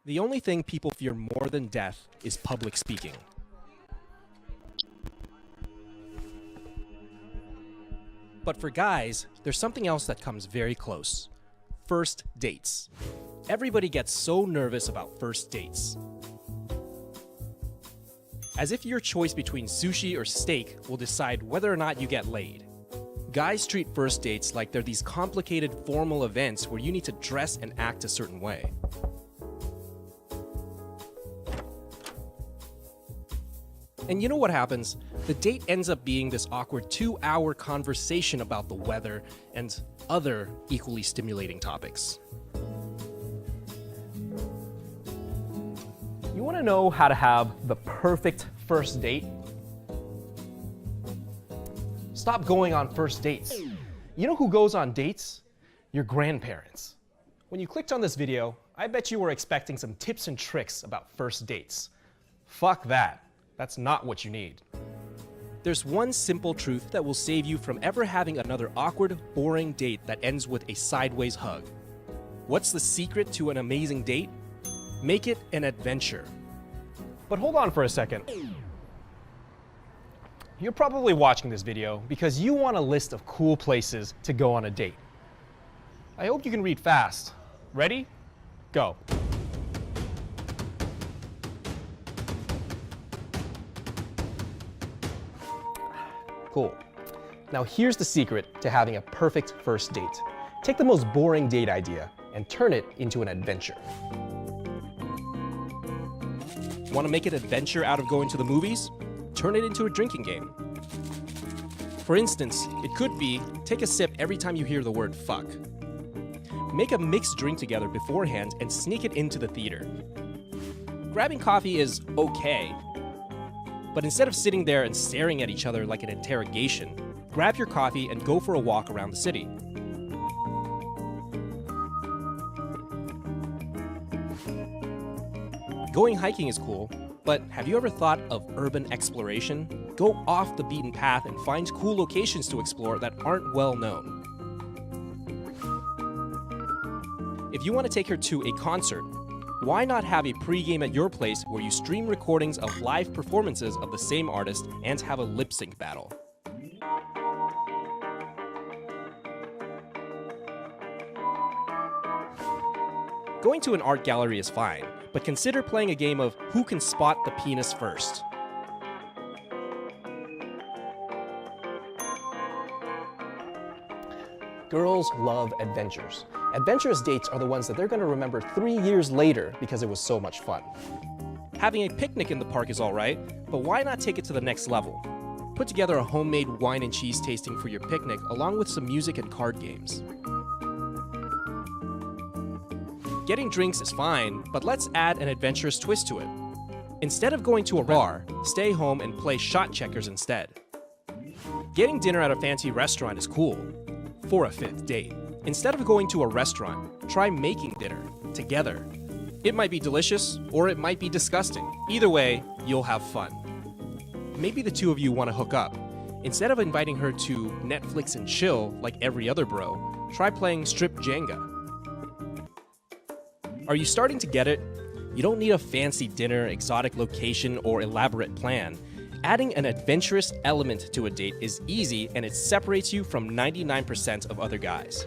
The only thing people fear more than death is public speaking. But for guys, there's something else that comes very close. First dates. Everybody gets so nervous about first dates. As if your choice between sushi or steak will decide whether or not you get laid. Guys treat first dates like they're these complicated formal events where you need to dress and act a certain way. And you know what happens? The date ends up being this awkward 2-hour conversation about the weather and other equally stimulating topics. You want to know how to have the perfect first date? Stop going on first dates. You know who goes on dates? Your grandparents. When you clicked on this video, I bet you were expecting some tips and tricks about first dates. Fuck that. That's not what you need. There's one simple truth that will save you from ever having another awkward, boring date that ends with a sideways hug. What's the secret to an amazing date? Make it an adventure. But hold on for a second. You're probably watching this video because you want a list of cool places to go on a date. I hope you can read fast. Ready? Go. Cool. Now here's the secret to having a perfect first date. Take the most boring date idea and turn it into an adventure. Want to make an adventure out of going to the movies? Turn it into a drinking game. For instance, it could be take a sip every time you hear the word fuck. Make a mixed drink together beforehand and sneak it into the theater. Grabbing coffee is okay, but instead of sitting there and staring at each other like an interrogation, grab your coffee and go for a walk around the city. Going hiking is cool, but have you ever thought of urban exploration? Go off the beaten path and find cool locations to explore that aren't well known. If you want to take her to a concert, why not have a pregame at your place where you stream recordings of live performances of the same artist and have a lip sync battle? Going to an art gallery is fine, but consider playing a game of who can spot the penis first. Girls love adventures. Adventurous dates are the ones that they're going to remember 3 years later because it was so much fun. Having a picnic in the park is alright, but why not take it to the next level? Put together a homemade wine and cheese tasting for your picnic along with some music and card games. Getting drinks is fine, but let's add an adventurous twist to it. Instead of going to a bar, stay home and play shot checkers instead. Getting dinner at a fancy restaurant is cool. For a fifth date, instead of going to a restaurant, try making dinner together. It might be delicious, or it might be disgusting. Either way, you'll have fun. Maybe the two of you want to hook up. Instead of inviting her to Netflix and chill like every other bro, try playing strip Janga. Are you starting to get it? You don't need a fancy dinner, exotic location, or elaborate plan. Adding an adventurous element to a date is easy and it separates you from 99% of other guys.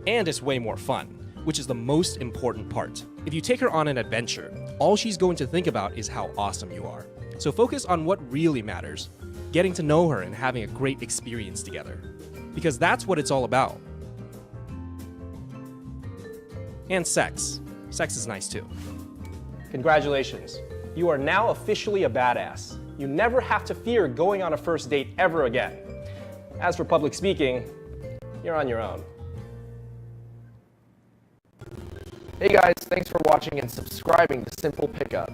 And it's way more fun, which is the most important part. If you take her on an adventure, all she's going to think about is how awesome you are. So focus on what really matters, getting to know her and having a great experience together. Because that's what it's all about. And sex. Sex is nice too. Congratulations. You are now officially a badass. You never have to fear going on a first date ever again. As for public speaking, you're on your own. Hey guys, thanks for watching and subscribing to Simple Pickup.